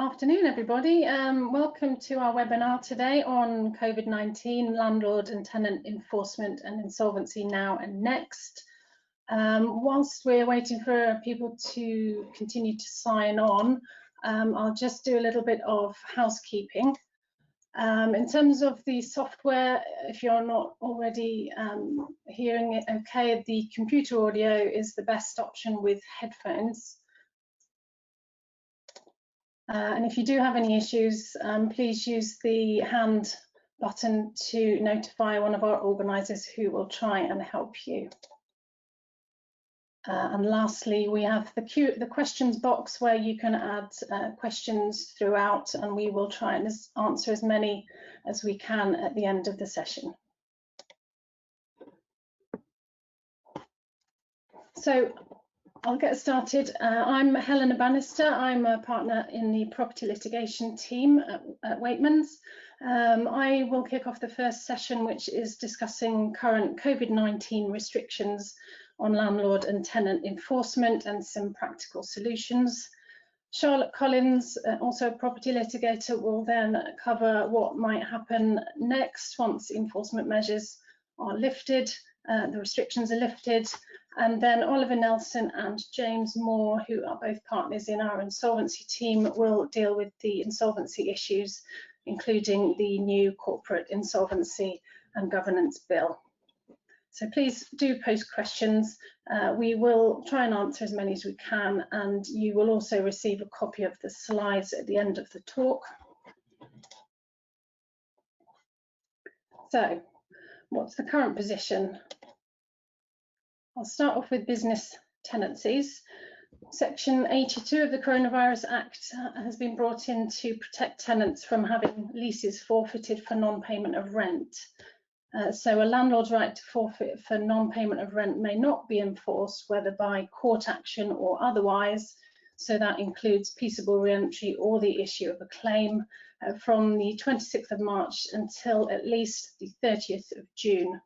Afternoon, everybody. Welcome to our webinar today on COVID-19, landlord and tenant enforcement and insolvency now and next. Whilst we're waiting for people to continue to sign on, I'll just do a little bit of housekeeping. In terms of the software, if you're not already hearing it okay, the computer audio is the best option with headphones. And if you do have any issues, please use the hand button to notify one of our organisers who will try and help you. And lastly, we have the questions box where you can add questions throughout, and we will try and answer as many as we can at the end of the session. So I'll get started. I'm Helena Bannister. I'm a partner in the property litigation team at Waitmans. I will kick off the first session, which is discussing current COVID-19 restrictions on landlord and tenant enforcement and some practical solutions. Charlotte Collins, also a property litigator, will then cover what might happen next once enforcement measures are lifted, the restrictions are lifted. And then Oliver Nelson and James Moore, who are both partners in our insolvency team, will deal with the insolvency issues, including the new corporate insolvency and governance bill. So please do post questions. We will try and answer as many as we can, and you will also receive a copy of the slides at the end of the talk. So, what's the current position? I'll start off with business tenancies. Section 82 of the Coronavirus Act has been brought in to protect tenants from having leases forfeited for non-payment of rent. So a landlord's right to forfeit for non-payment of rent may not be enforced, whether by court action or otherwise. So that includes peaceable re-entry or the issue of a claim from the 26th of March until at least the 30th of June.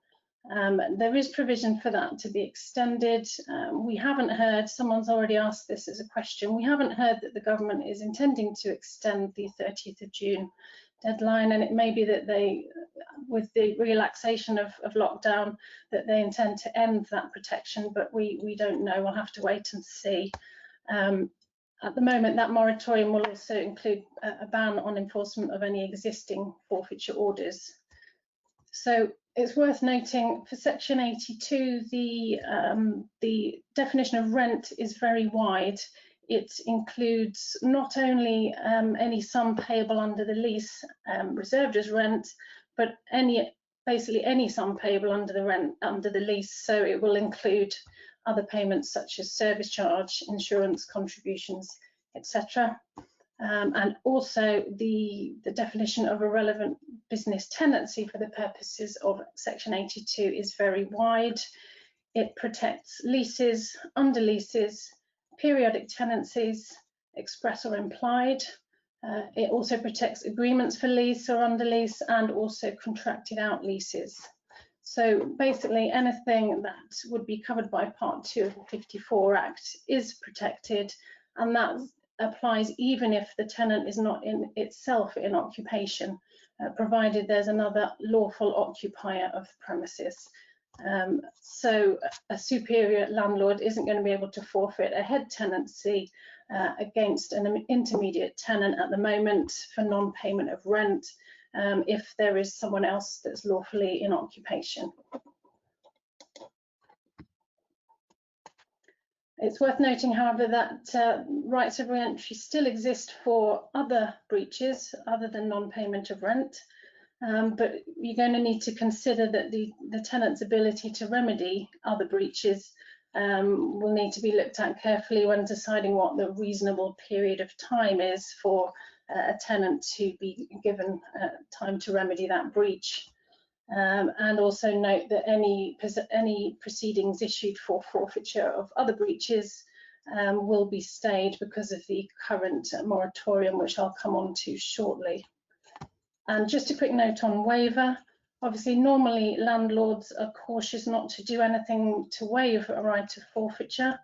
There is provision for that to be extended. We haven't heard, someone's already asked this as a question, we haven't heard that the government is intending to extend the 30th of June deadline, and it may be that they, with the relaxation of lockdown, that they intend to end that protection, but we don't know, we'll have to wait and see. At the moment, that moratorium will also include a ban on enforcement of any existing forfeiture orders. So it's worth noting for Section 82, the definition of rent is very wide. It includes not only any sum payable under the lease reserved as rent, but basically any sum payable under the lease. So it will include other payments such as service charge, insurance contributions, etc. And also the definition of a relevant business tenancy for the purposes of Section 82 is very wide. It protects leases, under leases, periodic tenancies, express or implied. It also protects agreements for lease or under lease, and also contracted out leases. So basically anything that would be covered by Part 2 of the 54 Act is protected, and that applies even if the tenant is not in itself in occupation, provided there's another lawful occupier of the premises. So a superior landlord isn't going to be able to forfeit a head tenancy against an intermediate tenant at the moment for non-payment of rent if there is someone else that's lawfully in occupation. It's worth noting, however, that rights of re-entry still exist for other breaches other than non-payment of rent, but you're going to need to consider that the tenant's ability to remedy other breaches will need to be looked at carefully when deciding what the reasonable period of time is for a tenant to be given time to remedy that breach. And also note that any proceedings issued for forfeiture of other breaches will be stayed because of the current moratorium, which I'll come on to shortly. And just a quick note on waiver. Obviously, normally landlords are cautious not to do anything to waive a right of forfeiture,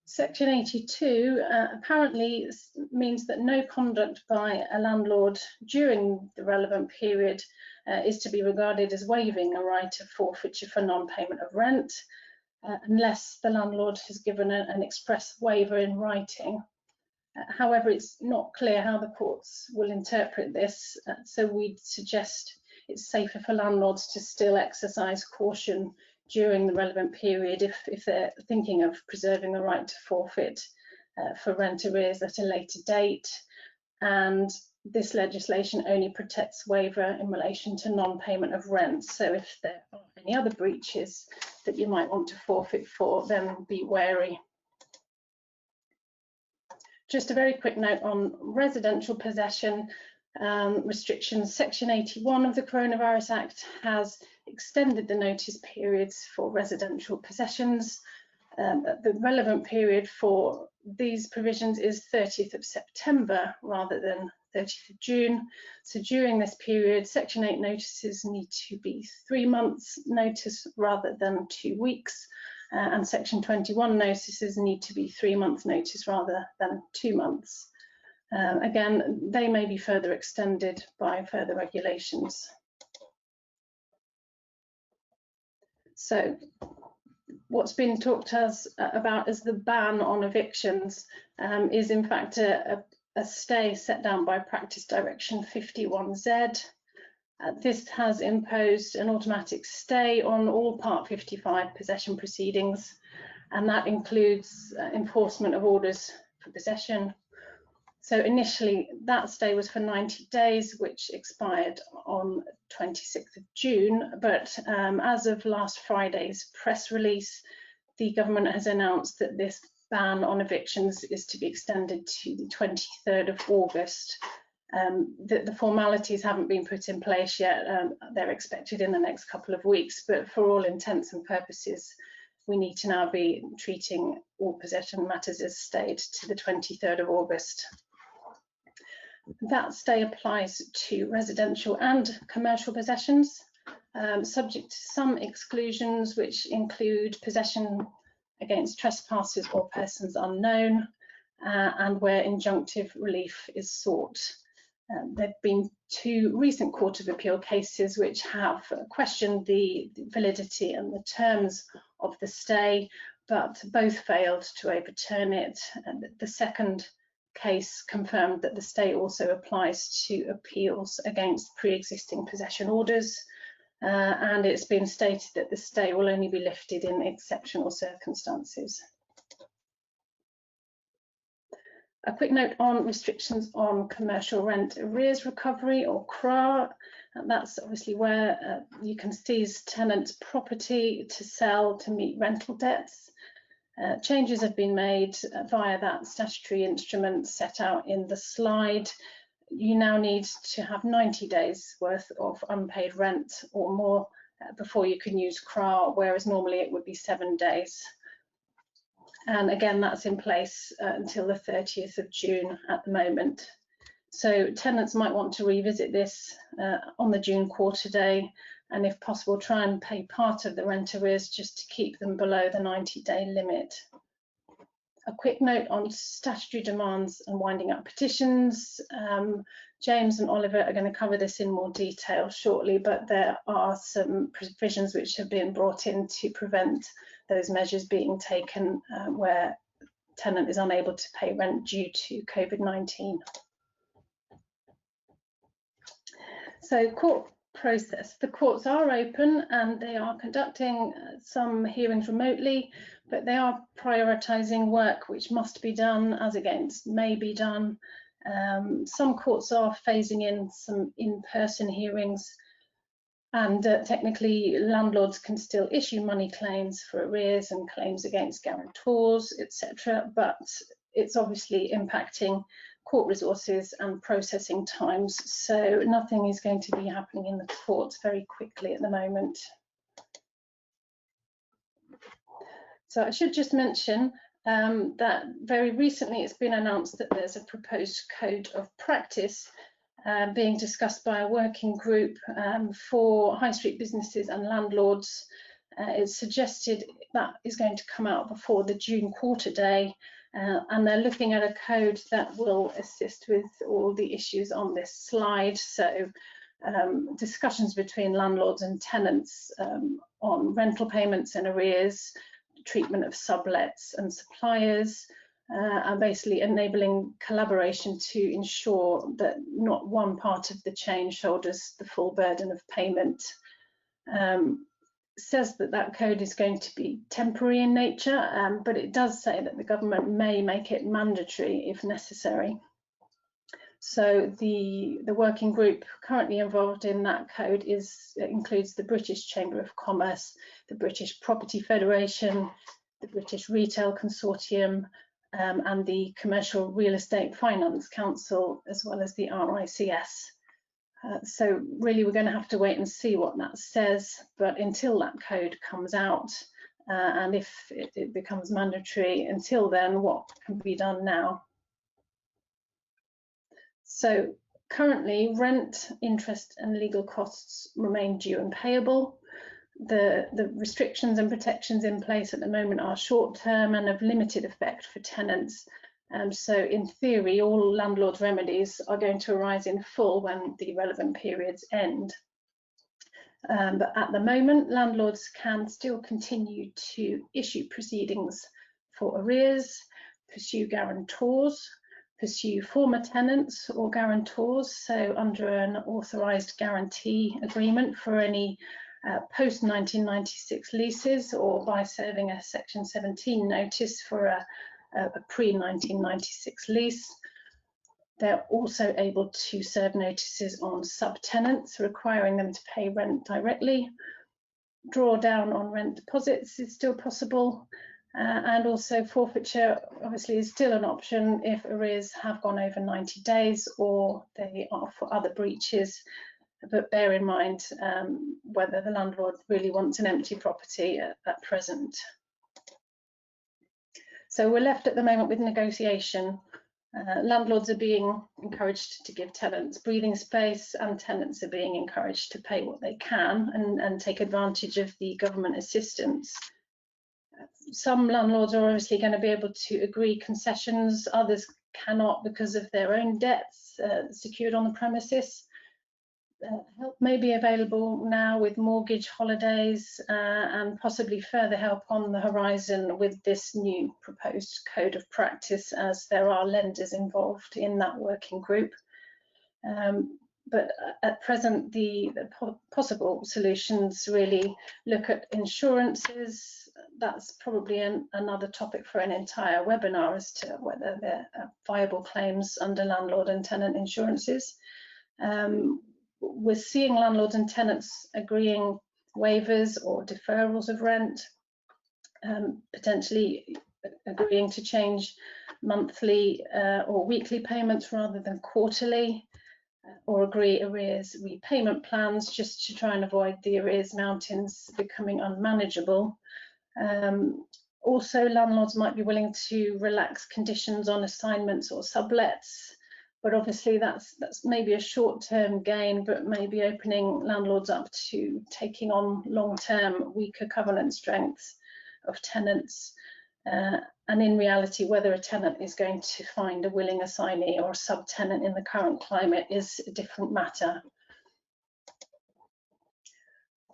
Section 82 apparently means that no conduct by a landlord during the relevant period is to be regarded as waiving a right of forfeiture for non-payment of rent, unless the landlord has given an express waiver in writing. However, it's not clear how the courts will interpret this, so we'd suggest it's safer for landlords to still exercise caution during the relevant period if they're thinking of preserving the right to forfeit for rent arrears at a later date. And this legislation only protects waiver in relation to non-payment of rent. So if there are any other breaches that you might want to forfeit for, then be wary. Just a very quick note on residential possession restrictions. Section 81 of the Coronavirus Act has extended the notice periods for residential possessions. The relevant period for these provisions is 30th of September rather than 30th of June. So during this period, Section 8 notices need to be 3 months notice rather than 2 weeks. And Section 21 notices need to be 3 months notice rather than 2 months. Again, they may be further extended by further regulations. So what's been talked about as the ban on evictions is in fact a stay set down by Practice Direction 51Z. This has imposed an automatic stay on all Part 55 possession proceedings, and that includes enforcement of orders for possession. So initially that stay was for 90 days, which expired on 26th of June, but as of last Friday's press release, the government has announced that this ban on evictions is to be extended to the 23rd of August. The formalities haven't been put in place yet. They're expected in the next couple of weeks, but for all intents and purposes, we need to now be treating all possession matters as stayed to the 23rd of August. That stay applies to residential and commercial possessions, subject to some exclusions, which include possession against trespassers or persons unknown, and where injunctive relief is sought. There have been 2 recent Court of Appeal cases which have questioned the validity and the terms of the stay, but both failed to overturn it. The second case confirmed that the stay also applies to appeals against pre-existing possession orders, and it's been stated that the stay will only be lifted in exceptional circumstances. A quick note on restrictions on commercial rent arrears recovery, or CRA. And that's obviously where you can seize tenants' property to sell to meet rental debts. Changes have been made via that statutory instrument set out in the slide. You now need to have 90 days worth of unpaid rent or more before you can use CRA, whereas normally it would be 7 days. And again, that's in place until the 30th of June at the moment. So tenants might want to revisit this on the June quarter day, and if possible, try and pay part of the rent arrears just to keep them below the 90-day limit. A quick note on statutory demands and winding up petitions. James and Oliver are going to cover this in more detail shortly, but there are some provisions which have been brought in to prevent those measures being taken where tenant is unable to pay rent due to COVID-19. So court process. The courts are open and they are conducting some hearings remotely, but they are prioritising work which must be done as against may be done. Some courts are phasing in some in-person hearings, and technically landlords can still issue money claims for arrears and claims against guarantors, etc. But it's obviously impacting court resources and processing times, so nothing is going to be happening in the courts very quickly at the moment. So I should just mention that very recently it's been announced that there's a proposed code of practice being discussed by a working group for high street businesses and landlords. It's suggested that is going to come out before the June quarter day, and they're looking at a code that will assist with all the issues on this slide. So discussions between landlords and tenants on rental payments and arrears, treatment of sublets and suppliers, and basically enabling collaboration to ensure that not one part of the chain shoulders the full burden of payment. Says that that code is going to be temporary in nature, but it does say that the government may make it mandatory if necessary. So the working group currently involved in that code includes the British Chamber of Commerce, the British Property Federation, the British Retail Consortium, and the Commercial Real Estate Finance Council, as well as the RICS. So really we're going to have to wait and see what that says, but until that code comes out, and if it becomes mandatory, until then, what can be done now? So currently, rent, interest and legal costs remain due and payable. The restrictions and protections in place at the moment are short-term and of limited effect for tenants. So in theory, all landlords' remedies are going to arise in full when the relevant periods end. But at the moment, landlords can still continue to issue proceedings for arrears, pursue guarantors, pursue former tenants or guarantors, so under an authorised guarantee agreement for any post-1996 leases, or by serving a Section 17 notice for a pre-1996 lease. They're also able to serve notices on subtenants, requiring them to pay rent directly. Draw down on rent deposits is still possible, and also forfeiture obviously is still an option if arrears have gone over 90 days or they are for other breaches. But bear in mind whether the landlord really wants an empty property at present. So we're left at the moment with negotiation. Landlords are being encouraged to give tenants breathing space, and tenants are being encouraged to pay what they can and take advantage of the government assistance. Some landlords are obviously going to be able to agree concessions, others cannot because of their own debts secured on the premises. Help may be available now with mortgage holidays and possibly further help on the horizon with this new proposed code of practice, as there are lenders involved in that working group. But at present, the possible solutions really look at insurances. That's probably another topic for an entire webinar as to whether there are viable claims under landlord and tenant insurances. We're seeing landlords and tenants agreeing waivers or deferrals of rent, potentially agreeing to change monthly or weekly payments rather than quarterly, or agree arrears repayment plans just to try and avoid the arrears mountains becoming unmanageable. Also, landlords might be willing to relax conditions on assignments or sublets, but obviously that's maybe a short-term gain, but maybe opening landlords up to taking on long-term weaker covenant strengths of tenants. And in reality, whether a tenant is going to find a willing assignee or a subtenant in the current climate is a different matter.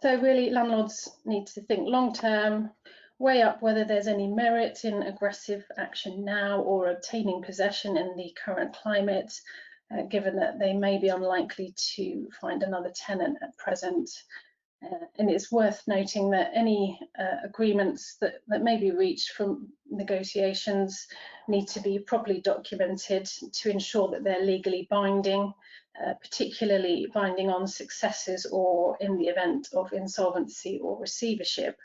So really, landlords need to think long-term, weigh up whether there's any merit in aggressive action now or obtaining possession in the current climate, given that they may be unlikely to find another tenant at present. And it's worth noting that any agreements that may be reached from negotiations need to be properly documented to ensure that they're legally binding, particularly binding on successors or in the event of insolvency or receivership.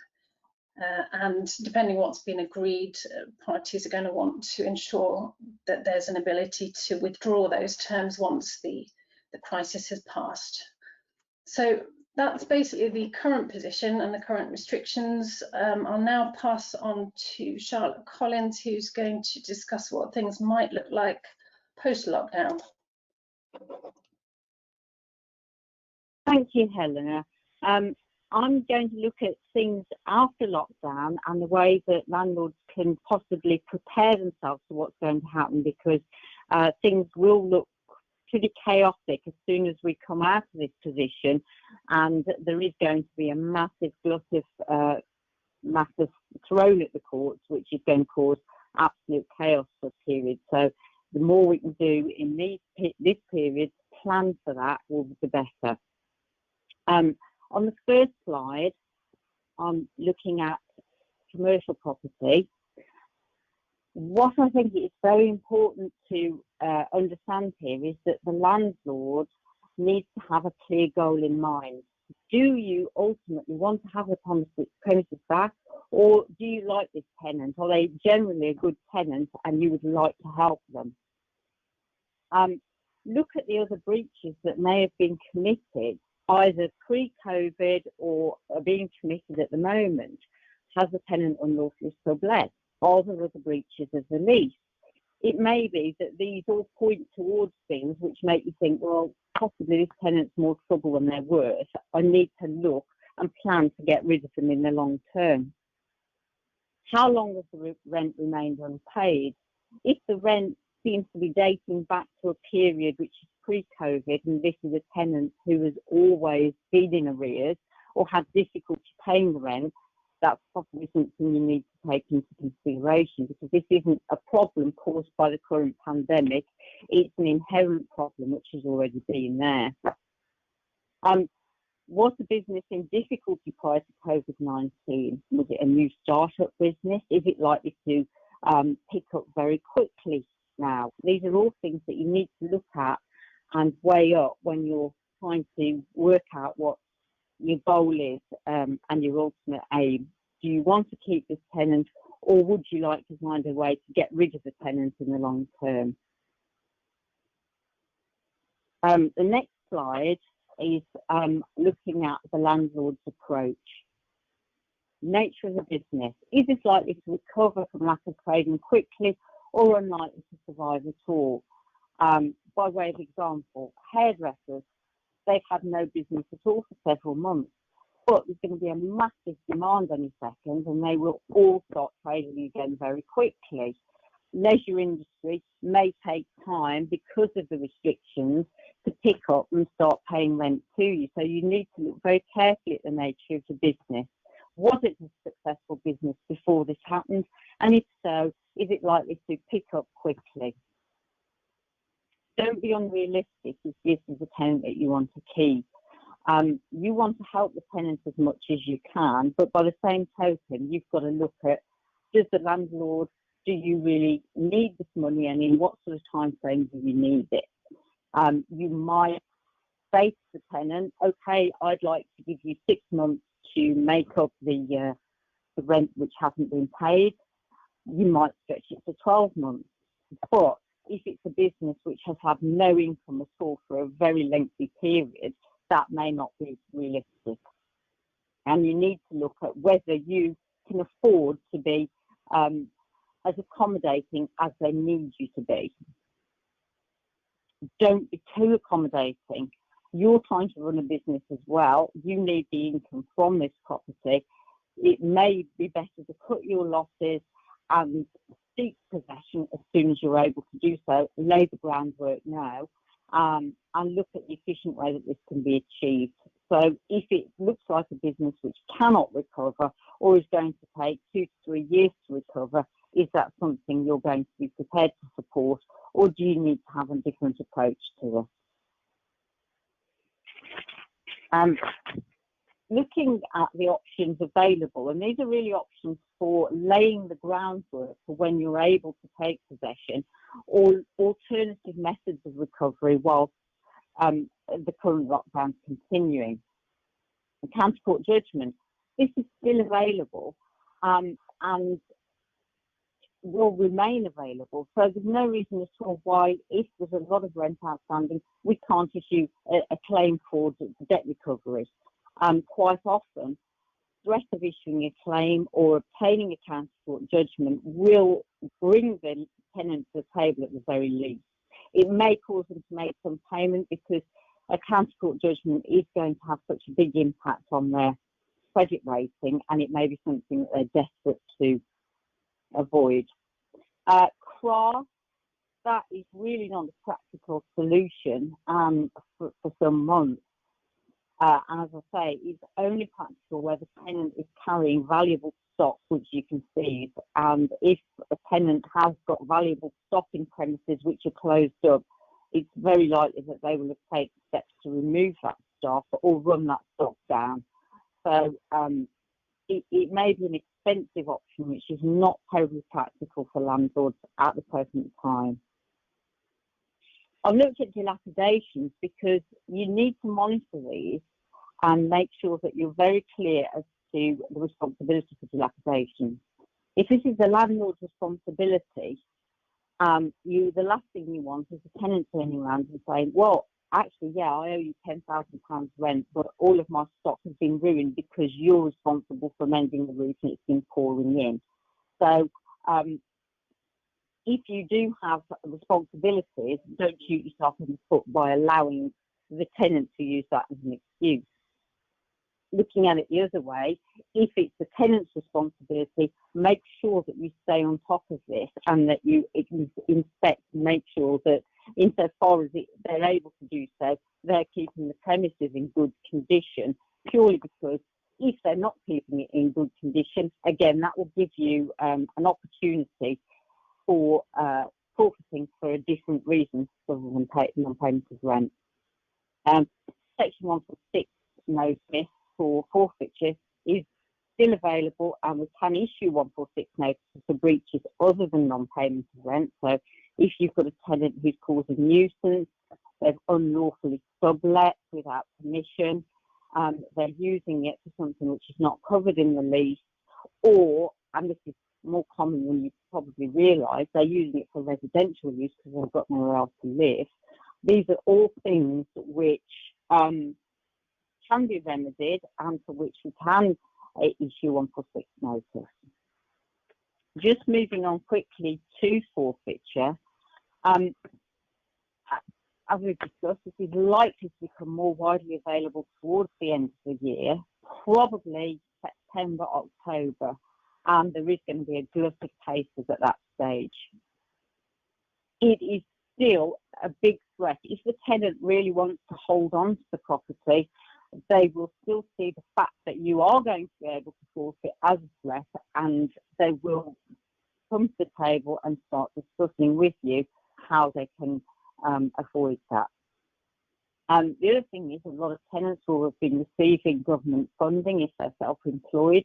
And depending what's been agreed, parties are going to want to ensure that there's an ability to withdraw those terms once the crisis has passed. So that's basically the current position and the current restrictions. I'll now pass on to Charlotte Collins, who's going to discuss what things might look like post-lockdown. Thank you, Helena. I'm going to look at things after lockdown and the way that landlords can possibly prepare themselves for what's going to happen, because things will look pretty chaotic as soon as we come out of this position, and there is going to be a massive glut of matters thrown at the courts, which is going to cause absolute chaos for a period. So the more we can do in this period, plan for that, will be the better. On the first slide, I'm looking at commercial property. What I think is very important to understand here is that the landlord needs to have a clear goal in mind. Do you ultimately want to have the premises back, or do you like this tenant? Are they generally a good tenant and you would like to help them? Look at the other breaches that may have been committed, either pre-COVID or are being committed at the moment. Has the tenant unlawfully sublet? Are there other breaches of the lease? It may be that these all point towards things which make you think, well, possibly this tenant's more trouble than they're worth. I need to look and plan to get rid of them in the long term. How long has the rent remained unpaid? If the rent seems to be dating back to a period which is pre-COVID, and this is a tenant who has always been in arrears or had difficulty paying the rent, that's possibly something you need to take into consideration, because this isn't a problem caused by the current pandemic. It's an inherent problem which has already been there. Was the business in difficulty prior to COVID-19? Was it a new startup business? Is it likely to pick up very quickly now? These are all things that you need to look at and weigh up when you're trying to work out what your goal is and your ultimate aim. Do you want to keep this tenant, or would you like to find a way to get rid of the tenant in the long term? The next slide is looking at the landlord's approach. Nature of the business. Is this likely to recover from lack of trading quickly, or unlikely to survive at all? By way of example, hairdressers, they've had no business at all for several months, but there's going to be a massive demand any second, and they will all start trading again very quickly. Leisure industry may take time because of the restrictions to pick up and start paying rent to you. So you need to look very carefully at the nature of the business. Was it a successful business before this happened? And if so, is it likely to pick up quickly? Don't be unrealistic if this is a tenant that you want to keep. You want to help the tenant as much as you can, but by the same token, you've got to look at, does the landlord, do you really need this money, and in what sort of time frame do you need it? You might say to the tenant, okay, I'd like to give you 6 months to make up the rent which hasn't been paid. You might stretch it to 12 months, but if it's a business which has had no income at all for a very lengthy period, that may not be realistic. And you need to look at whether you can afford to be as accommodating as they need you to be. Don't be too accommodating. You're trying to run a business as well. You need the income from this property. It may be better to cut your losses and seek possession as soon as you're able to do so, lay the groundwork now, and look at the efficient way that this can be achieved. So if it looks like a business which cannot recover or is going to take 2 to 3 years to recover, is that something you're going to be prepared to support, or do you need to have a different approach to it? Looking at the options available, and these are really options for laying the groundwork for when you're able to take possession, or alternative methods of recovery whilst the current lockdown is continuing. The county court judgment, this is still available and will remain available. So there's no reason at all why, if there's a lot of rent outstanding, we can't issue a claim for debt recovery. Quite often, threat of issuing a claim or obtaining a county court judgment will bring the tenant to the table at the very least. It may cause them to make some payment because a county court judgment is going to have such a big impact on their credit rating, and it may be something that they're desperate to avoid. CRA, that is really not a practical solution for some months. And as I say, it's only practical where the tenant is carrying valuable stock, which you can seize. And if a tenant has got valuable stock in premises which are closed up, it's very likely that they will have taken steps to remove that stock or run that stock down. So it may be an expensive option, which is not totally practical for landlords at the present time. I've looked at dilapidations because you need to monitor these and make sure that you're very clear as to the responsibility for dilapidation. If this is the landlord's responsibility, the last thing you want is the tenant turning around and saying, well, actually, yeah, I owe you £10,000 rent, but all of my stock has been ruined because you're responsible for mending the roof and it's been pouring in. So if you do have responsibilities, don't shoot yourself in the foot by allowing the tenant to use that as an excuse. Looking at it the other way, if it's the tenant's responsibility, make sure that you stay on top of this and that you inspect and make sure that insofar as they're able to do so, they're keeping the premises in good condition, purely because if they're not keeping it in good condition, again, that will give you an opportunity for forfeiting for a different reason other than non-payment of rent. Section 146 notice for forfeiture is still available, and we can issue 146 notices for breaches other than non-payment of rent. So if you've got a tenant who's causing nuisance, they've unlawfully sublet without permission, they're using it for something which is not covered in the lease, or, and this is more common than you probably realise, they're using it for residential use because they've got nowhere else to live. These are all things which can be remedied and for which we can issue 146 notice. Just moving on quickly to forfeiture, as we've discussed, this is likely to become more widely available towards the end of the year, probably September, October, and there is going to be a glut of cases at that stage. It is still a big threat. If the tenant really wants to hold on to the property, they will still see the fact that you are going to be able to forfeit as a threat, and they will come to the table and start discussing with you how they can avoid that. The other thing is a lot of tenants will have been receiving government funding if they're self-employed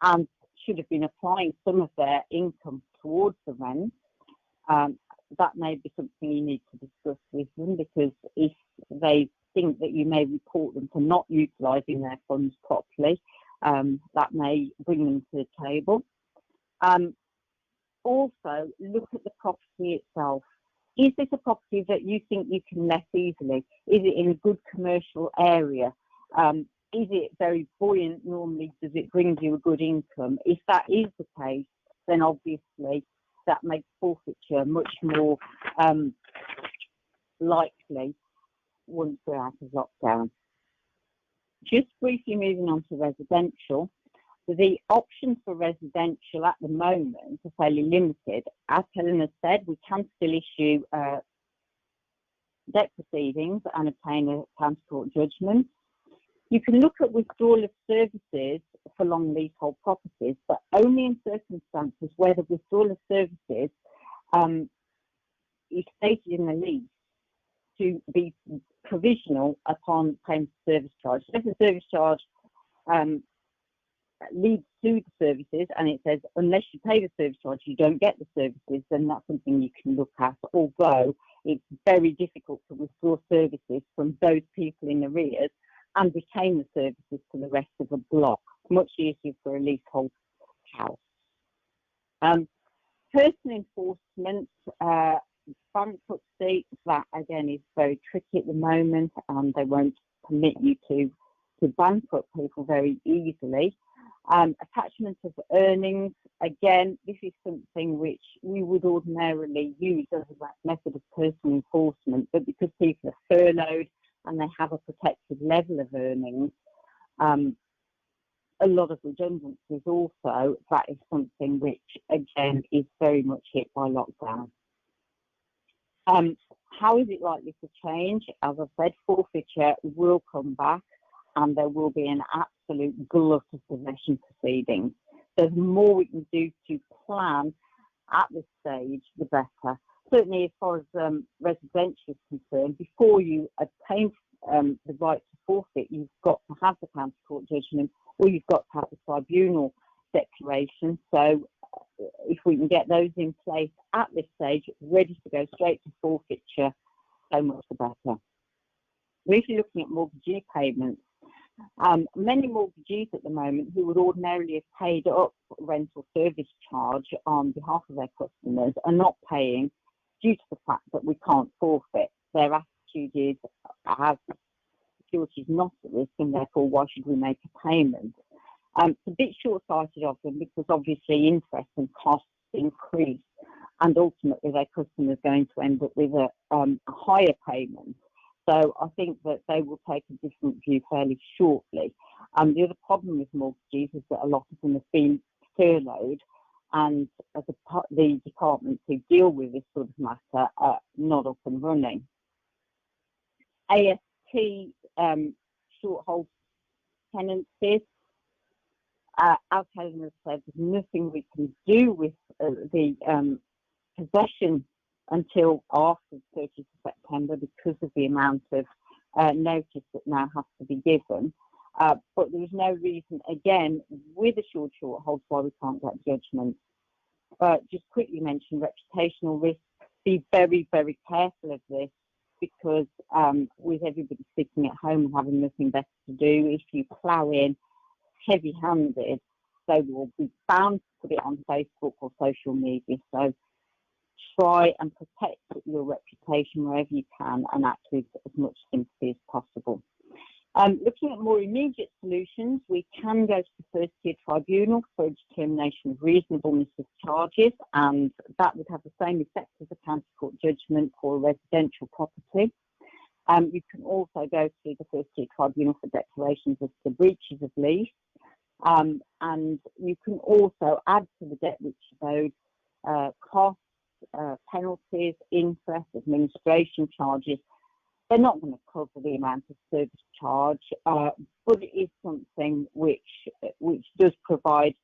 and should have been applying some of their income towards the rent. That may be something you need to discuss with them, because if they think that you may report them for not utilising their funds properly, that may bring them to the table. Also, look at the property itself. Is this a property that you think you can let easily? Is it in a good commercial area? Is it very buoyant normally? Does it bring you a good income? If that is the case, then obviously that makes forfeiture much more likely once we're out of lockdown. Just briefly moving on to residential. The options for residential at the moment are fairly limited. As Helen has said, we can still issue debt proceedings and obtain a county court judgment. You can look at withdrawal of services for long leasehold properties, but only in circumstances where the withdrawal of services is stated in the lease to be provisional upon payment of service charge. So if the service charge leads to the services and it says unless you pay the service charge you don't get the services, then that's something you can look at, although it's very difficult to withdraw services from those people in arrears and retain the services for the rest of the block. Much easier for a leasehold house. Personal enforcement, bankruptcy, that again is very tricky at the moment, and they won't permit you to bankrupt people very easily. Attachment of earnings, again, this is something which we would ordinarily use as a method of personal enforcement, but because people are furloughed and they have a protected level of earnings, a lot of redundancies also. That is something which, again, is very much hit by lockdown. How is it likely to change? As I said, forfeiture will come back and there will be an absolute glut of possession proceedings. There's more we can do to plan at this stage, the better. Certainly as far as residential is concerned, before you obtain the right to forfeit, you've got to have the county court judgment or you've got to have the tribunal declaration. So if we can get those in place at this stage, ready to go straight to forfeiture, so much the better. We're actually looking at mortgagee payments. Many mortgagees at the moment who would ordinarily have paid up rental service charge on behalf of their customers are not paying due to the fact that we can't forfeit. Their attitude is, as security is not at risk and therefore why should we make a payment? It's a bit short-sighted of them because obviously interest and costs increase and ultimately their customers are going to end up with a higher payment. So I think that they will take a different view fairly shortly. The other problem with mortgagees is that a lot of them have been furloughed and the departments who deal with this sort of matter are not up and running. AST short hold tenancies. As Helen has said, there's nothing we can do with the possession until after the 30th of September because of the amount of notice that now has to be given. But there is no reason, again, with a short hold why we can't get judgment. Just quickly mention reputational risk. Be very, very careful of this because with everybody sitting at home and having nothing better to do, if you plough in heavy-handed, they will be bound to put it on Facebook or social media. So try and protect your reputation wherever you can and act with as much sympathy as possible. Looking at more immediate solutions, we can go to the first tier tribunal for a determination of reasonableness of charges, and that would have the same effect as a county court judgment for a residential property. You can also go to the first tier tribunal for declarations as to breaches of lease, and you can also add to the debt which owed costs, penalties, interest, administration charges. They're not going to cover the amount of service charge, but it is something which does provide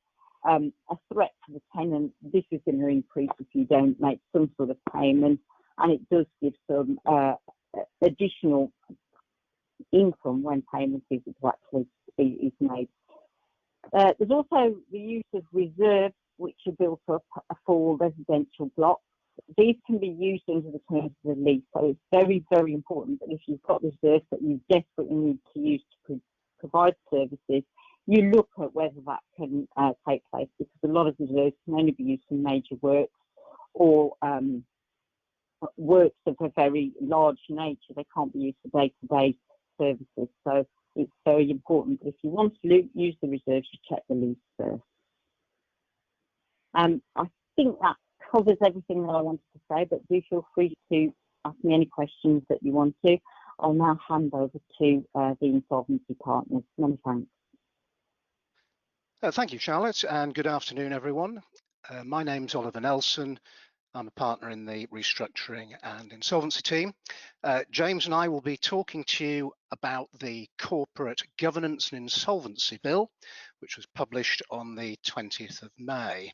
a threat to the tenant. This is going to increase if you don't make some sort of payment, and it does give some additional income when payment is actually made. There's also the use of reserves which are built up for residential blocks. These can be used under the terms of the lease, so it's very, very important that if you've got reserves that you desperately need to use to provide services, you look at whether that can take place, because a lot of reserves can only be used for major works or works of a very large nature. They can't be used for day-to-day services, so it's very important that if you want to use the reserves, you check the lease first. I think that covers everything that I wanted to say, but do feel free to ask me any questions that you want to. I'll now hand over to the insolvency partners. Many thanks. Thank you, Charlotte, and good afternoon, everyone. My name's Oliver Nelson. I'm a partner in the restructuring and insolvency team. James and I will be talking to you about the Corporate Governance and Insolvency Bill, which was published on the 20th of May.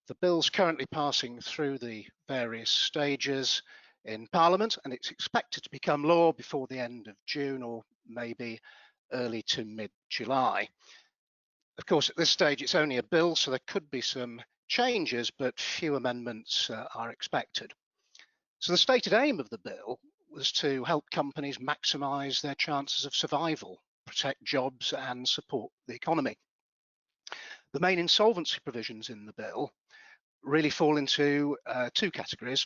The bill's currently passing through the various stages in Parliament, and it's expected to become law before the end of June or maybe early to mid-July. Of course, at this stage, it's only a bill, so there could be some changes, but few amendments are expected. So the stated aim of the bill was to help companies maximise their chances of survival, protect jobs and support the economy. The main insolvency provisions in the bill really fall into two categories.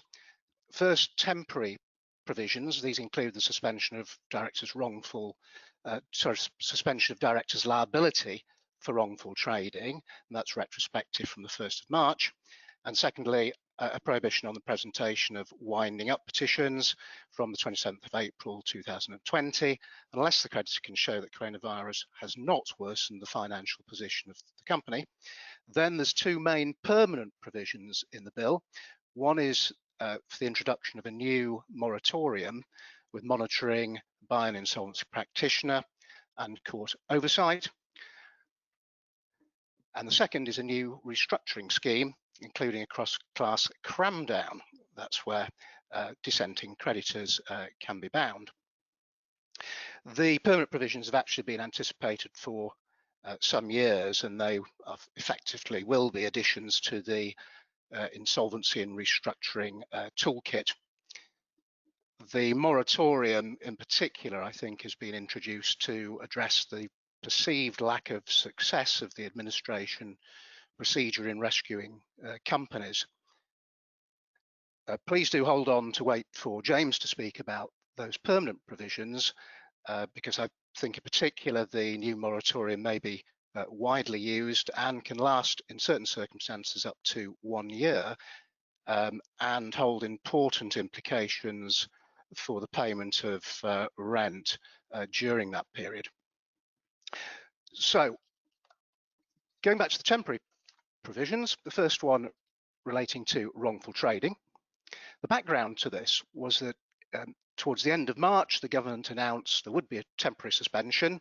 First, temporary provisions. These include the suspension of directors' suspension of directors' liability for wrongful trading, and that's retrospective from the 1st of March. And secondly, a prohibition on the presentation of winding up petitions from the 27th of April 2020, unless the creditor can show that coronavirus has not worsened the financial position of the company. Then there's two main permanent provisions in the bill. One is for the introduction of a new moratorium with monitoring by an insolvency practitioner and court oversight. And the second is a new restructuring scheme, including a cross-class cram down. That's where dissenting creditors can be bound. The permanent provisions have actually been anticipated for some years, and they effectively will be additions to the insolvency and restructuring toolkit. The moratorium in particular, I think, has been introduced to address the perceived lack of success of the administration procedure in rescuing companies. Please do hold on to wait for James to speak about those permanent provisions, because I think in particular the new moratorium may be widely used and can last in certain circumstances up to 1 year, and hold important implications for the payment of rent during that period. So, going back to the temporary provisions, the first one relating to wrongful trading. The background to this was that towards the end of March, the government announced there would be a temporary suspension,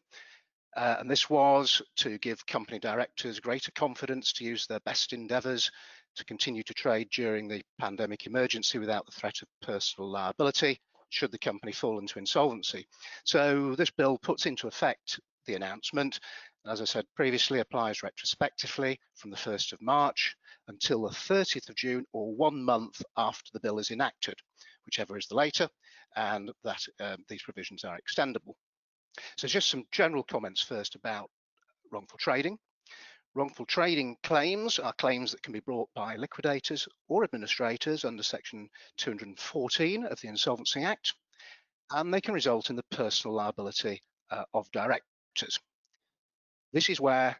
and this was to give company directors greater confidence to use their best endeavours to continue to trade during the pandemic emergency without the threat of personal liability should the company fall into insolvency. So this bill puts into effect the announcement, and as I said previously, applies retrospectively from the 1st of March until the 30th of June, or 1 month after the bill is enacted, whichever is the later, and that these provisions are extendable. So just some general comments first about wrongful trading. Wrongful trading claims are claims that can be brought by liquidators or administrators under Section 214 of the Insolvency Act, and they can result in the personal liability of directors. This is where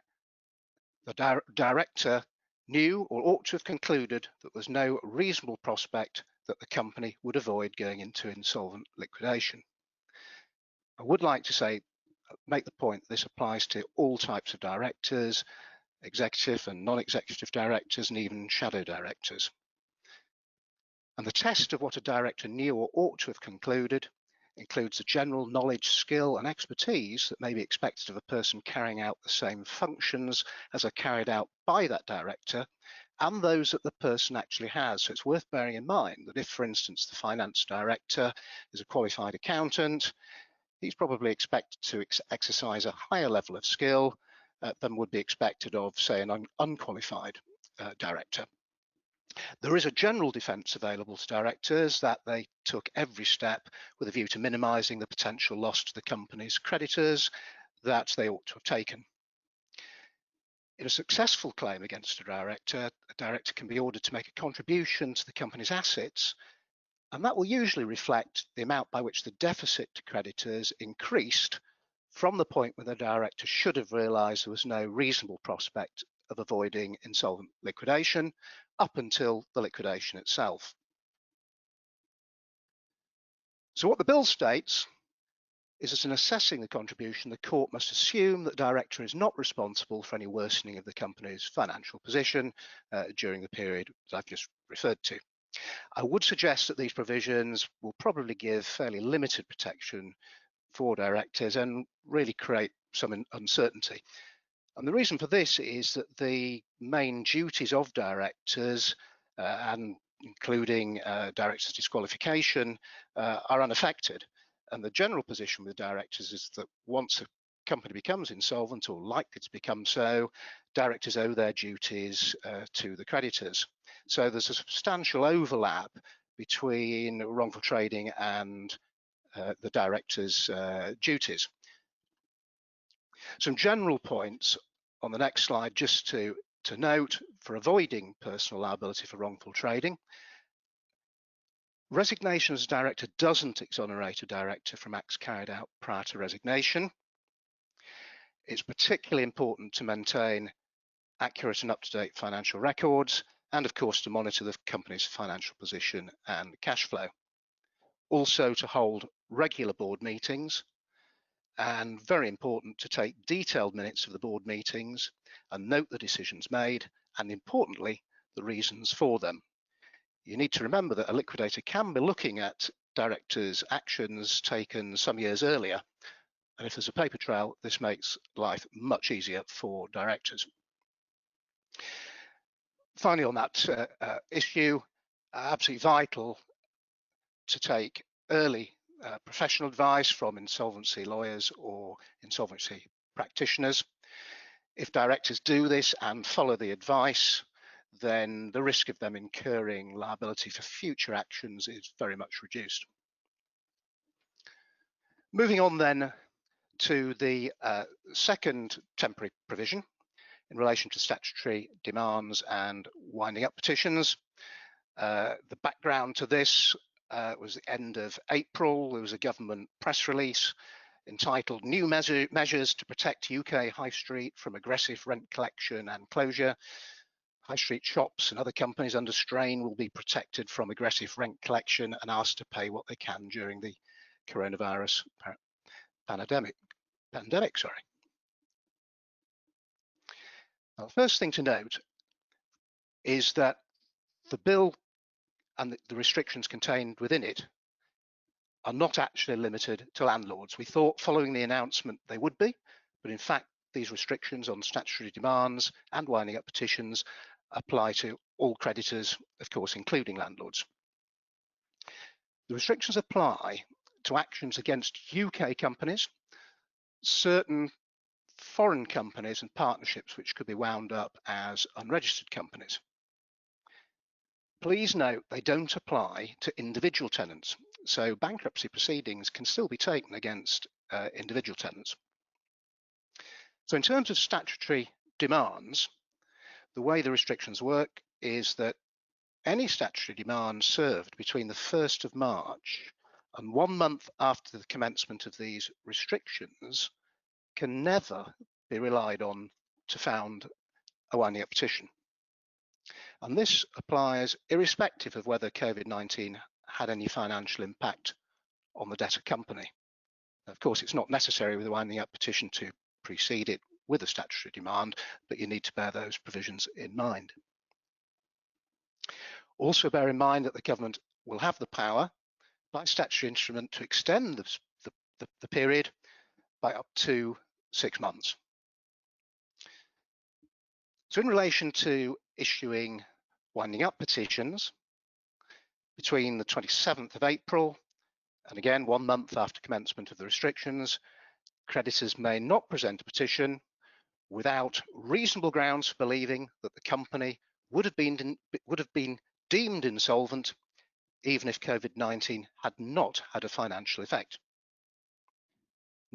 the director knew or ought to have concluded that there was no reasonable prospect that the company would avoid going into insolvent liquidation. I would like to make the point that this applies to all types of directors, executive and non-executive directors, and even shadow directors. And the test of what a director knew or ought to have concluded includes the general knowledge, skill and expertise that may be expected of a person carrying out the same functions as are carried out by that director, and those that the person actually has. So it's worth bearing in mind that if, for instance, the finance director is a qualified accountant, he's probably expected to exercise a higher level of skill than would be expected of, say, an unqualified director. There is a general defence available to directors that they took every step with a view to minimising the potential loss to the company's creditors that they ought to have taken. In a successful claim against a director can be ordered to make a contribution to the company's assets, and that will usually reflect the amount by which the deficit to creditors increased from the point where the director should have realised there was no reasonable prospect of avoiding insolvent liquidation up until the liquidation itself. So what the bill states is that in assessing the contribution, the court must assume that the director is not responsible for any worsening of the company's financial position during the period that I've just referred to. I would suggest that these provisions will probably give fairly limited protection for directors and really create some uncertainty. And the reason for this is that the main duties of directors, and including directors' disqualification, are unaffected. And the general position with directors is that once a company becomes insolvent or likely to become so, directors owe their duties to the creditors. So there's a substantial overlap between wrongful trading and the director's duties. Some general points on the next slide just to note for avoiding personal liability for wrongful trading. Resignation as a director doesn't exonerate a director from acts carried out prior to resignation. It's particularly important to maintain accurate and up-to-date financial records and of course to monitor the company's financial position and cash flow. Also to hold regular board meetings, and very important to take detailed minutes of the board meetings and note the decisions made, and importantly, the reasons for them. You need to remember that a liquidator can be looking at directors' actions taken some years earlier, and if there's a paper trail, this makes life much easier for directors. Finally, on that issue, absolutely vital to take early professional advice from insolvency lawyers or insolvency practitioners. If directors do this and follow the advice, then the risk of them incurring liability for future actions is very much reduced. Moving on then to the second temporary provision in relation to statutory demands and winding up petitions. The background to this was the end of April. There was a government press release entitled New Measures to Protect UK High Street from Aggressive Rent Collection and Closure. High street shops and other companies under strain will be protected from aggressive rent collection and asked to pay what they can during the coronavirus pandemic. Now, the first thing to note is that the bill and the restrictions contained within it are not actually limited to landlords. We thought following the announcement they would be, but in fact, these restrictions on statutory demands and winding up petitions apply to all creditors, of course, including landlords. The restrictions apply to actions against UK companies, certain foreign companies and partnerships which could be wound up as unregistered companies. Please note they don't apply to individual tenants, so bankruptcy proceedings can still be taken against individual tenants. So in terms of statutory demands, the way the restrictions work is that any statutory demand served between the 1st of March and 1 month after the commencement of these restrictions can never be relied on to found a winding up petition. And this applies irrespective of whether COVID-19 had any financial impact on the debtor company. Of course, it's not necessary with a winding up petition to precede it with a statutory demand, but you need to bear those provisions in mind. Also bear in mind that the government will have the power by statutory instrument to extend the period by up to 6 months. So in relation to issuing winding up petitions between the 27th of April and again 1 month after commencement of the restrictions, creditors may not present a petition without reasonable grounds for believing that the company would have been deemed insolvent even if COVID-19 had not had a financial effect.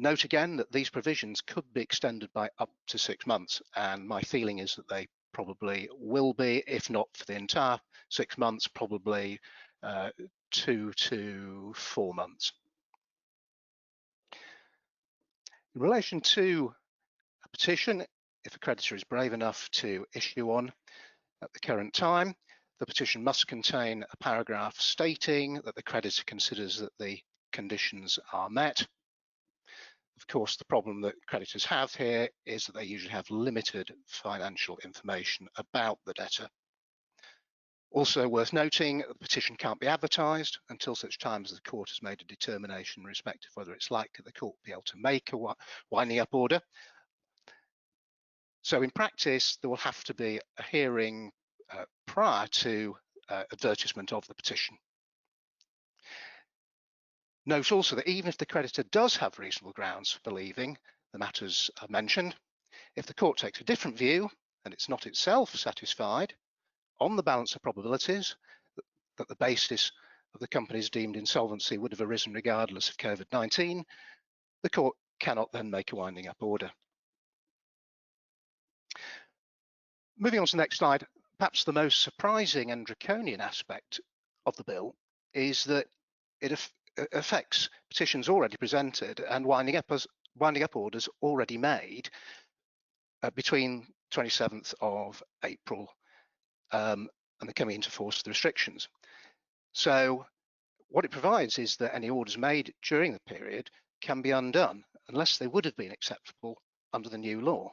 Note again that these provisions could be extended by up to 6 months, and my feeling is that they probably will be, if not for the entire 6 months, probably 2 to 4 months. In relation to a petition, if a creditor is brave enough to issue one at the current time, the petition must contain a paragraph stating that the creditor considers that the conditions are met. Of course, the problem that creditors have here is that they usually have limited financial information about the debtor. Also worth noting, the petition can't be advertised until such time as the court has made a determination in respect of whether it's likely the court will be able to make a winding up order. So in practice, there will have to be a hearing prior to advertisement of the petition. Note also that even if the creditor does have reasonable grounds for believing the matters are mentioned, if the court takes a different view and it's not itself satisfied on the balance of probabilities that the basis of the company's deemed insolvency would have arisen regardless of COVID-19, the court cannot then make a winding up order. Moving on to the next slide, perhaps the most surprising and draconian aspect of the bill is that it affects petitions already presented and winding up orders already made between 27th of April and they're coming into force the restrictions. So what it provides is that any orders made during the period can be undone unless they would have been acceptable under the new law.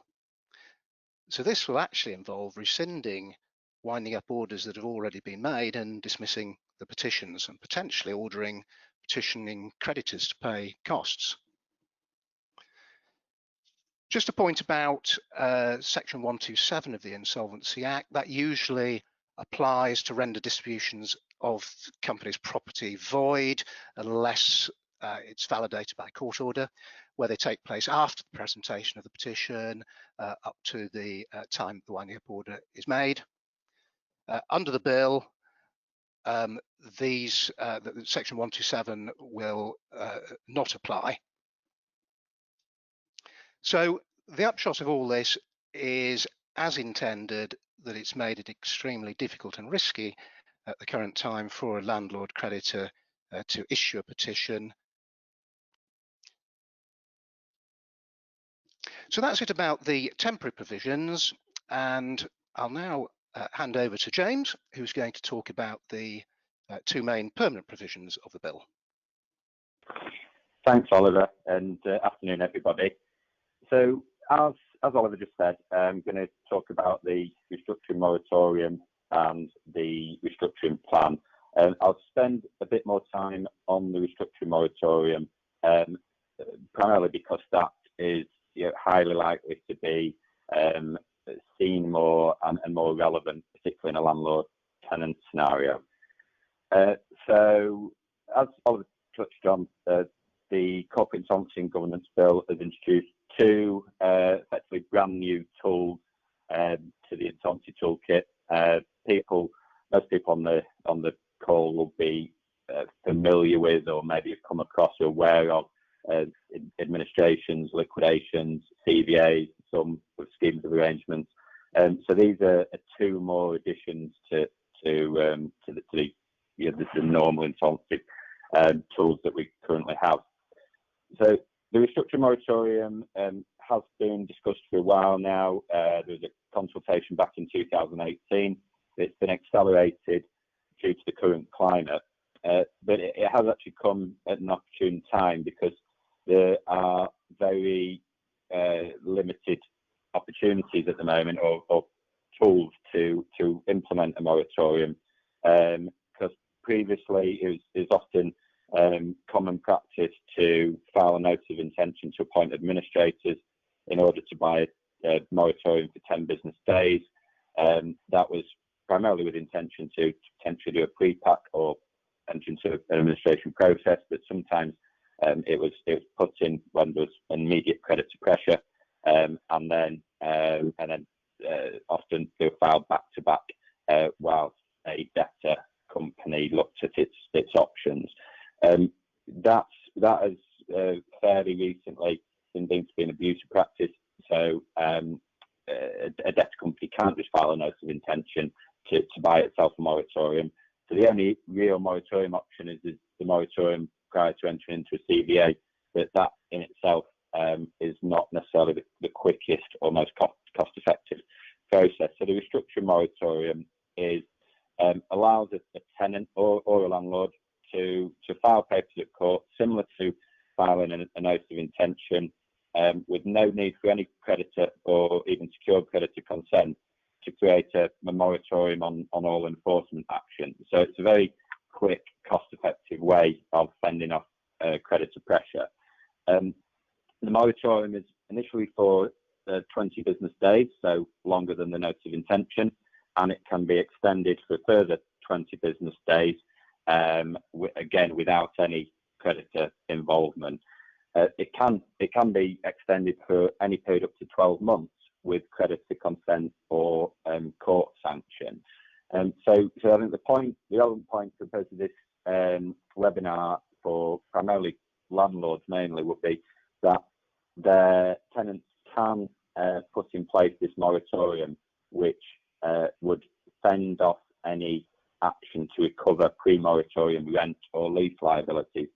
So this will actually involve rescinding, winding up orders that have already been made and dismissing the petitions, and potentially ordering petitioning creditors to pay costs. Just a point about Section 127 of the Insolvency Act, that usually applies to render distributions of company's property void unless it's validated by court order, where they take place after the presentation of the petition up to the time the winding up order is made. Under the bill, Section 127 will not apply. So the upshot of all this is, as intended, that it's made it extremely difficult and risky at the current time for a landlord creditor to issue a petition. So that's it about the temporary provisions, and I'll now hand over to James, who's going to talk about the two main permanent provisions of the bill. Thanks, Oliver, and afternoon, everybody. So, as Oliver just said, I'm going to talk about the restructuring moratorium and the restructuring plan. I'll spend a bit more time on the restructuring moratorium, primarily because that is highly likely to be seen more and more relevant, particularly in a landlord-tenant scenario. So, as Oliver touched on, the Corporate Insolvency and Governance Bill has introduced two effectively brand new tools to the insolvency toolkit. Most people on the call will be familiar with, or maybe have come across or aware of, administrations, liquidations, CVAs, some with schemes of arrangements. So these are two more additions to the normal insolvency tools that we currently have. So the restructuring moratorium has been discussed for a while now. There was a consultation back in 2018. It's been accelerated due to the current climate, but it has actually come at an opportune time because there are very limited opportunities at the moment, or tools to implement a moratorium, because previously it was often common practice to file a notice of intention to appoint administrators in order to buy a moratorium for 10 business days. That was primarily with intention to potentially do a pre-pack or enter into an administration process, but sometimes it was put in when there was immediate creditor pressure, and then often they were filed back to back whilst a debtor company looked at its options. That has fairly recently been deemed to be an abusive practice. So a debtor company can't just file a notice of intention to buy itself a moratorium. So the only real moratorium option is the moratorium prior to entering into a CVA, but that in itself is not necessarily the quickest or most cost-effective process. So the restructuring moratorium allows a tenant or a landlord to file papers at court, similar to filing a notice of intention, with no need for any creditor or even secured creditor consent to create a moratorium on all enforcement action. So it's a very quick, cost-effective way of fending off creditor pressure. The moratorium is initially for 20 business days, so longer than the notice of intention, and it can be extended for a further 20 business days, again without any creditor involvement. It can be extended for any period up to 12 months with creditor consent or court sanction. So I think the relevant point proposed to this webinar for primarily landlords mainly would be that their tenants can put in place this moratorium, which would fend off any action to recover pre-moratorium rent or lease liabilities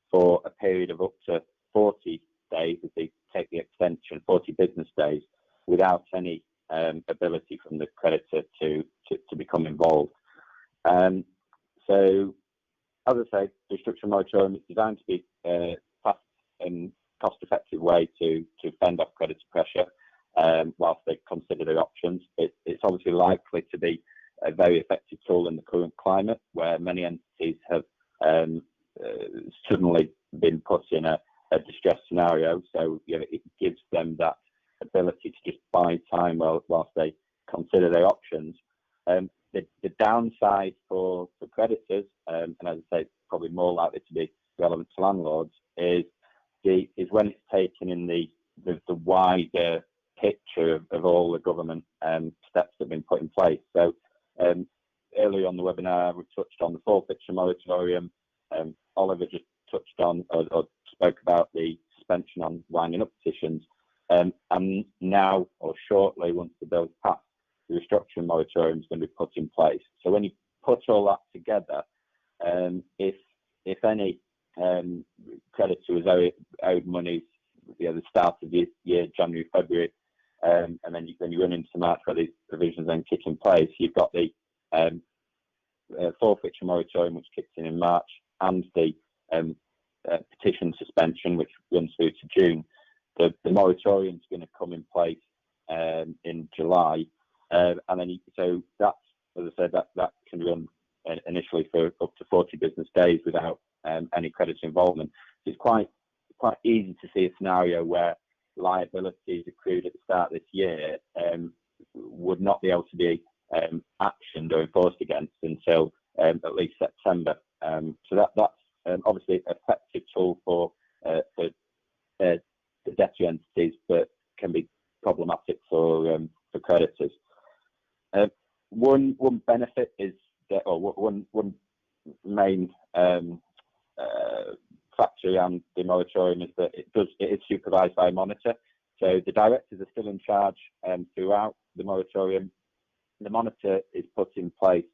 for a period of up to 40 days, if they take the extension, 40 business days, without any ability from the creditor to become involved. So, as I say, the restructuring moratorium is designed to be a fast and cost-effective way to fend off creditor pressure whilst they consider their options. It's obviously likely to be a very effective tool in the current climate, where many entities have suddenly been put in a distressed scenario. So it gives them that ability to just buy time whilst they consider their options. The downside for creditors, and as I say, probably more likely to be relevant to landlords, is when it's taken in the wider picture of all the government steps that have been put in place. So earlier on the webinar, we touched on the forfeiture moratorium. Oliver just touched on or spoke about the suspension on winding up petitions. And now, or shortly, once the bill is passed, the restructuring moratorium is going to be put in place. So when you put all that together, if any creditor was owed money at the start of the year, January, February, and then you run into March where these provisions then kick in place, you've got the forfeiture moratorium, which kicks in March, and the petition suspension, which runs through to June. The moratorium is going to come in place in July, and then so that's, as I said, that can run initially for up to 40 business days without any creditor involvement. So it's quite easy to see a scenario where liabilities accrued at the start of this year would not be able to be actioned or enforced against until at least September. So that's obviously an effective tool for the debtor entities, but can be problematic for creditors. One benefit is that, or one main factor around the moratorium is that it is supervised by a monitor. So the directors are still in charge throughout the moratorium. The monitor is put in place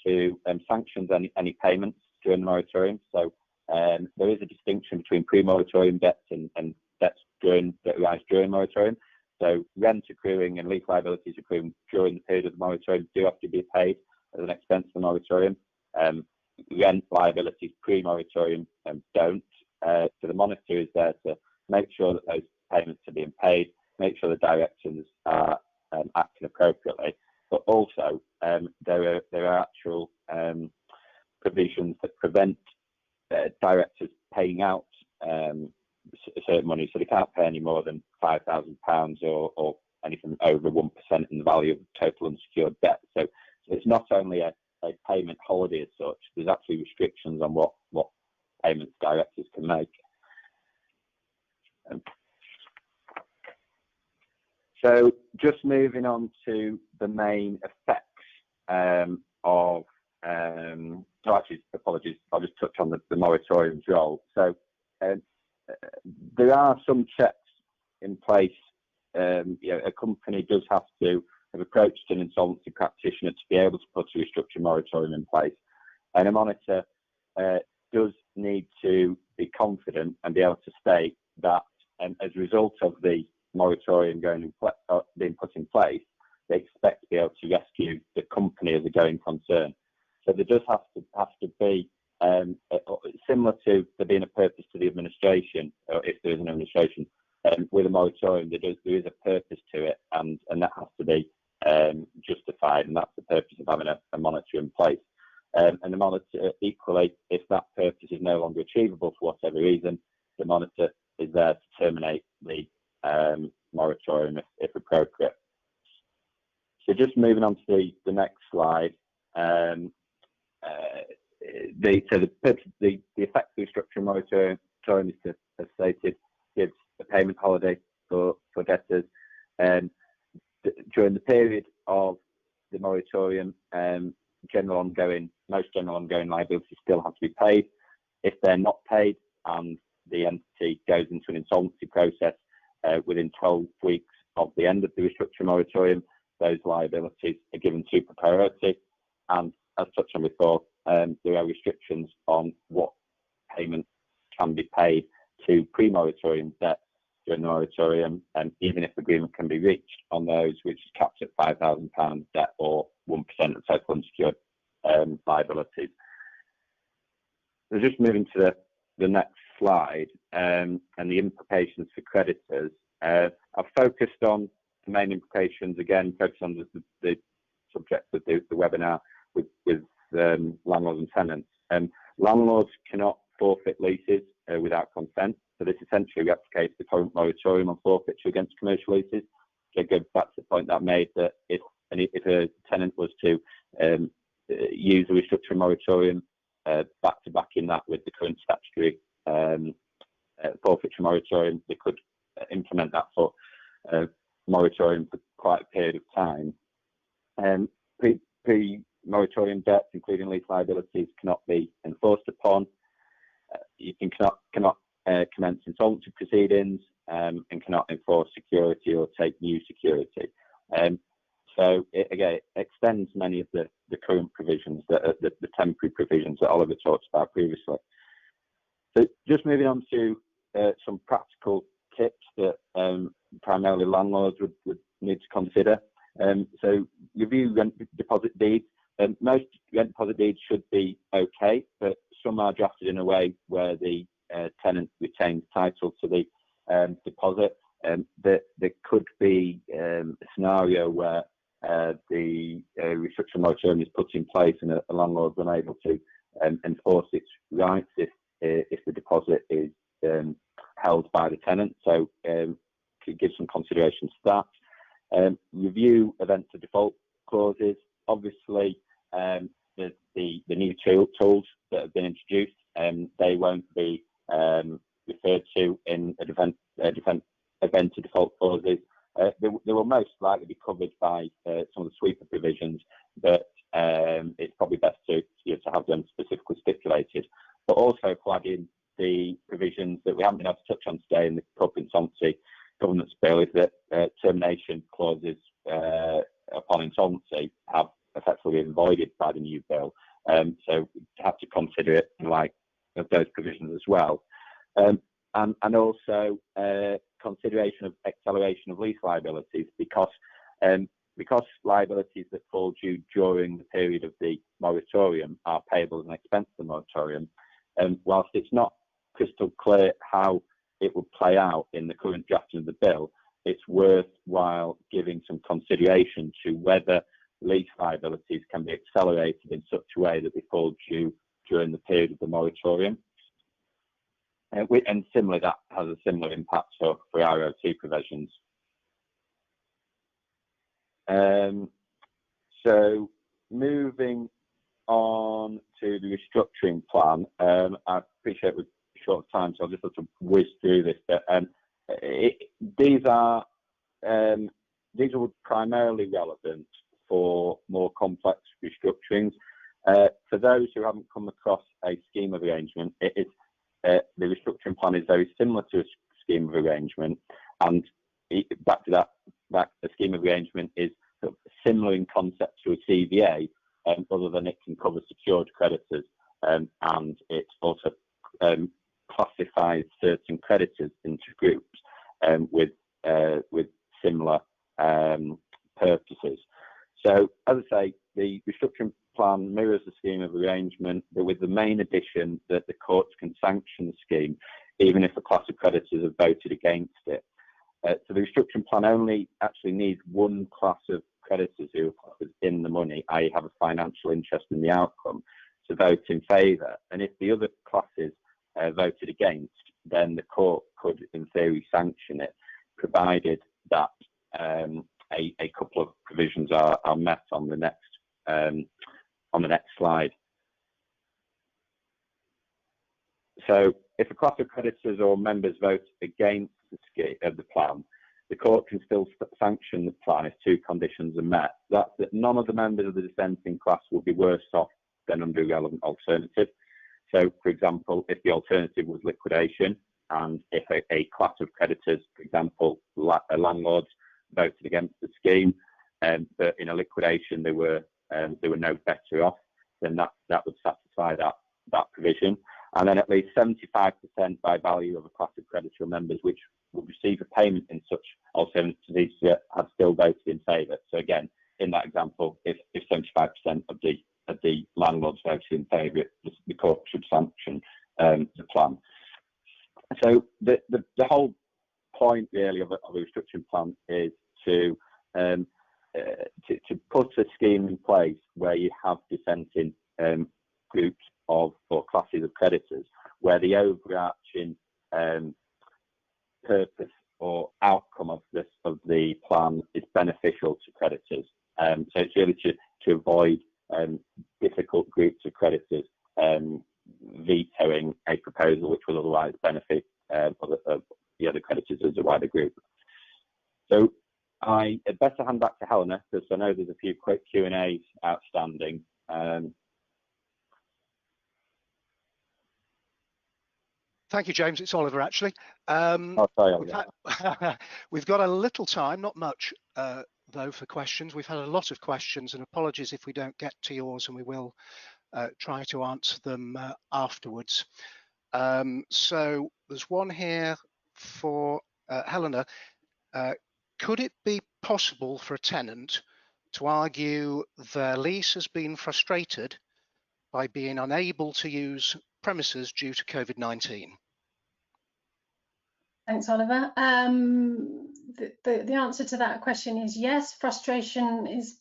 to sanction any payments during the moratorium. So there is a distinction between pre-moratorium debts and debts that arise during moratorium. So rent accruing and lease liabilities accruing during the period of the moratorium do have to be paid as an expense of the moratorium. Rent liabilities pre-moratorium don't. So the monitor is there to make sure that those payments are being paid, make sure the directors are acting appropriately, but also there are actual provisions that prevent directors paying out certain money, so they can't pay any more than £5,000 or anything over 1% in the value of total unsecured debt. So it's not only a payment holiday as such, there's actually restrictions on what payments directors can make. So just moving on to the main effects of actually, apologies, I'll just touch on the moratorium's role. So there are some checks in place. A company does have to have approached an insolvency practitioner to be able to put a restructuring moratorium in place, and a monitor does need to be confident and be able to state that as a result of the moratorium being put in place, they expect to be able to rescue the company as a going concern. So there does have to be similar to there being a purpose to the administration, or if there is an administration, with a moratorium, there is a purpose to it, and that has to be justified, and that's the purpose of having a monitor in place. And the monitor, equally, if that purpose is no longer achievable for whatever reason, the monitor is there to terminate the moratorium if appropriate. So just moving on to the next slide. The effect of the restructuring moratorium is to, as stated, gives a payment holiday for debtors. During the period of the moratorium, most general ongoing liabilities still have to be paid. If they're not paid and the entity goes into an insolvency process within 12 weeks of the end of the restructuring moratorium, those liabilities are given super priority. And as touched on before, there are restrictions on what payment can be paid to pre-moratorium debt during the moratorium, and even if agreement can be reached on those, which is capped at £5,000 debt or 1% of total unsecured liabilities. So just moving to the next slide, and the implications for creditors. I've focused on the main implications, again, focused on the subject of the webinar with landlords and tenants. Landlords cannot forfeit leases without consent. So this essentially replicates the current moratorium on forfeiture against commercial leases. So it goes back to the point that I made, that if a tenant was to use a restructuring moratorium back to back in that with the current statutory forfeiture moratorium, they could implement that for moratorium for quite a period of time. Pre-moratorium debts, including lease liabilities, cannot be enforced upon. You cannot commence insolvency proceedings, and cannot enforce security or take new security. So it, again, extends many of the current provisions, the temporary provisions that Oliver talked about previously. So just moving on to some practical tips that primarily landlords would need to consider. So review rent deposit deeds. Most rent deposit deeds should be okay, but some are drafted in a way where the tenant retains title to the deposit. There could be a scenario where the restructuring moratorium is put in place and a landlord is unable to enforce its rights if the deposit is held by the tenant. So could give some consideration to that. Review events of default clauses. Obviously, the new tools that have been introduced, they won't be referred to in event of default clauses. They will most likely be covered by some of the sweeper provisions, but it's probably best to have them specifically stipulated. But also flagging the provisions that we haven't been able to touch on today in the corporate insolvency governance bill is that termination clauses upon insolvency have effectively been voided by the new bill. So you have to consider it in light of those provisions as well. And also consideration of acceleration of lease liabilities, because liabilities that fall due during the period of the moratorium are payable as an expense of the moratorium. Whilst it's not crystal clear how it will play out in the current drafting of the bill, it's worthwhile giving some consideration to whether lease liabilities can be accelerated in such a way that they fall due during the period of the moratorium. And similarly, that has a similar impact for ROT provisions. So moving on to the restructuring plan, I appreciate we're short of time, so I'll just have to whiz through this. But these are primarily relevant for more complex restructurings. For those who haven't come across a scheme of arrangement, the restructuring plan is very similar to a scheme of arrangement, and back to that, a scheme of arrangement is sort of similar in concept to a CVA, other than it can cover secured creditors, and it also classifies certain creditors into groups with similar purposes. So, as I say, the restructuring plan mirrors the scheme of arrangement, but with the main addition that the courts can sanction the scheme, even if a class of creditors have voted against it. So the restructuring plan only actually needs one class of creditors who are in the money, i.e. have a financial interest in the outcome, to vote in favour. And if the other classes voted against, then the court could, in theory, sanction it, provided that a couple of provisions are met on the next slide. So, if a class of creditors or members vote against the plan, the court can still sanction the plan if two conditions are met. That's that none of the members of the dissenting class will be worse off than under a relevant alternative. So, for example, if the alternative was liquidation, and if a class of creditors, for example, landlords, voted against the scheme, but in a liquidation they were no better off, then that would satisfy that provision. and then at least 75% by value of a class of creditor members which will receive a payment in such alternatives that have still voted in favour. So again, in that example, if 75% of the landlords voted in favour, the court should sanction the plan. So the whole point really of a restructuring plan is to put a scheme in place where you have dissenting groups of or classes of creditors, where the overarching purpose or outcome of the plan is beneficial to creditors. So it's really to avoid difficult groups of creditors vetoing a proposal which will otherwise benefit the other creditors as a wider group. So I better hand back to Helena, because I know there's a few quick Q&As outstanding. Thank you, James. It's Oliver, actually. We've got a little time, not much, though, for questions. We've had a lot of questions, and apologies if we don't get to yours, and we will try to answer them afterwards. So there's one here for Helena. Could it be possible for a tenant to argue their lease has been frustrated by being unable to use premises due to COVID-19? Thanks, Oliver. The answer to that question is yes. Frustration is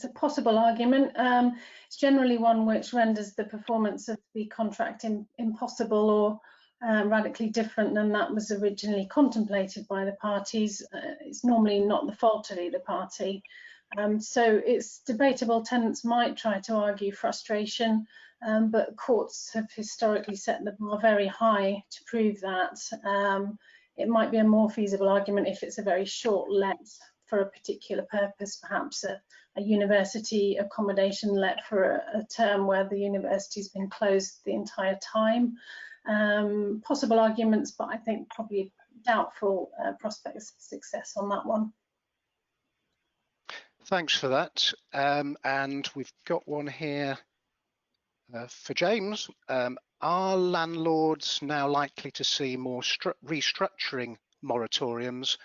a possible argument. It's generally one which renders the performance of the contract impossible or radically different than that was originally contemplated by the parties. It's normally not the fault of either party. So it's debatable. Tenants might try to argue frustration, but courts have historically set the bar very high to prove that. It might be a more feasible argument if it's a very short let for a particular purpose, perhaps a university accommodation let for a term where the university's been closed the entire time. Possible arguments, but I think probably doubtful prospects of success on that one. Thanks for that. And we've got one here for James. Are landlords now likely to see more restructuring moratoriums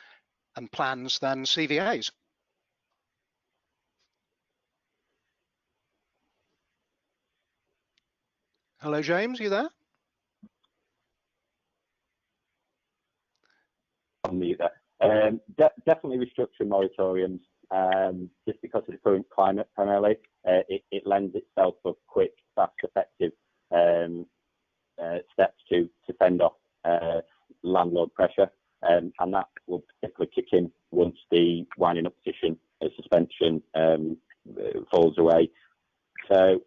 and plans than CVAs? Hello, James, you there? On mute there. Definitely restructuring moratoriums, just because of the current climate primarily. It lends itself for quick, fast, effective steps to fend off landlord pressure, and that will particularly kick in once the winding up position suspension falls away. So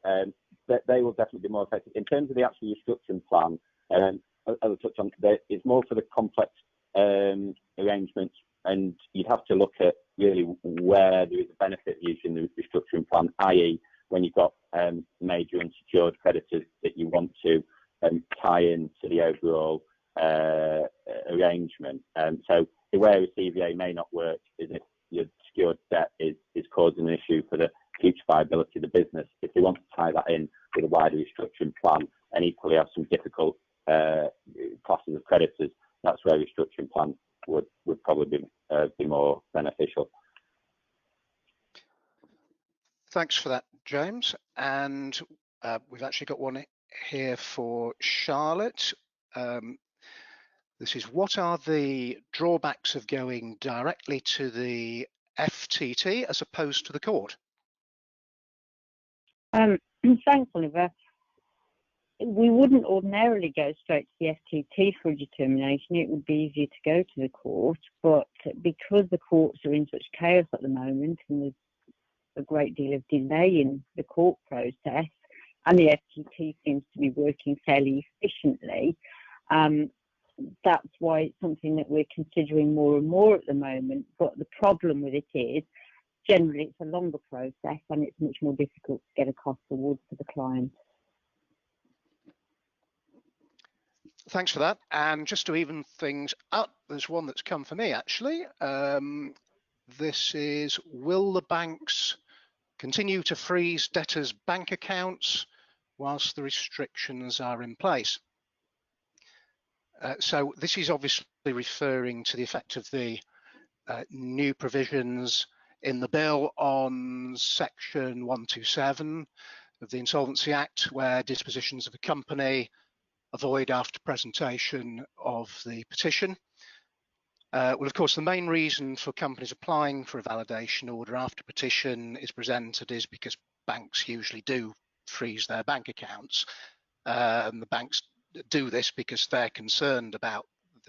they will definitely be more effective. In terms of the actual restructuring plan, as I touched on, it's more for the complex arrangements, and you'd have to look at really where there is a benefit of using the restructuring plan, i.e. when you've got major unsecured creditors that you want to tie into the overall arrangement. So where a CVA may not work is if your secured debt is causing an issue for the future viability of the business. If they want to tie that in with a wider restructuring plan and equally have some difficult classes of creditors, that's where a restructuring plan would probably be more beneficial. Thanks for that, James. And we've actually got one here for Charlotte. This is, what are the drawbacks of going directly to the FTT as opposed to the court? Thanks, Oliver. We wouldn't ordinarily go straight to the FTT for a determination. It would be easier to go to the court, but because the courts are in such chaos at the moment and there's a great deal of delay in the court process, and the FTT seems to be working fairly efficiently, that's why it's something that we're considering more and more at the moment. But the problem with it is, generally it's a longer process and it's much more difficult to get a cost award for the client. Thanks for that. And just to even things up, there's one that's come for me actually. This is, will the banks continue to freeze debtors' bank accounts whilst the restrictions are in place? So this is obviously referring to the effect of the new provisions in the bill on section 127 of the Insolvency Act, where dispositions of a company are void after presentation of the petition. Well, of course, the main reason for companies applying for a validation order after petition is presented is because banks usually do freeze their bank accounts. And the banks do this because they're concerned about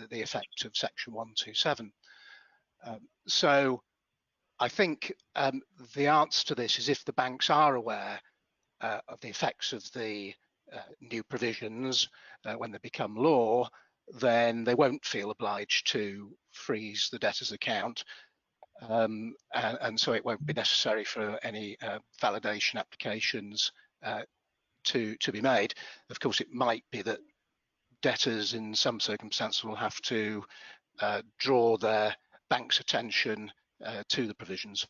the effect of section 127. So I think the answer to this is if the banks are aware of the effects of the new provisions when they become law, then they won't feel obliged to freeze the debtor's account. And so it won't be necessary for any validation applications to be made. Of course, it might be that debtors in some circumstances will have to draw their bank's attention to the provisions.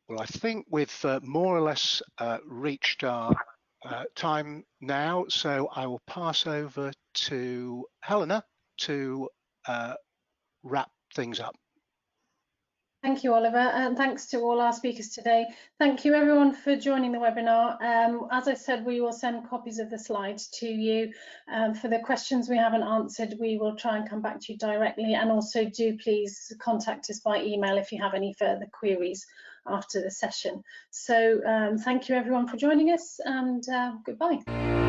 Well, I think we've more or less reached our time now, so I will pass over to Helena to wrap things up. Thank you, Oliver, and thanks to all our speakers today. Thank you everyone for joining the webinar. As I said, we will send copies of the slides to you. For the questions we haven't answered, we will try and come back to you directly, and also do please contact us by email if you have any further queries after the session. So thank you everyone for joining us, and goodbye.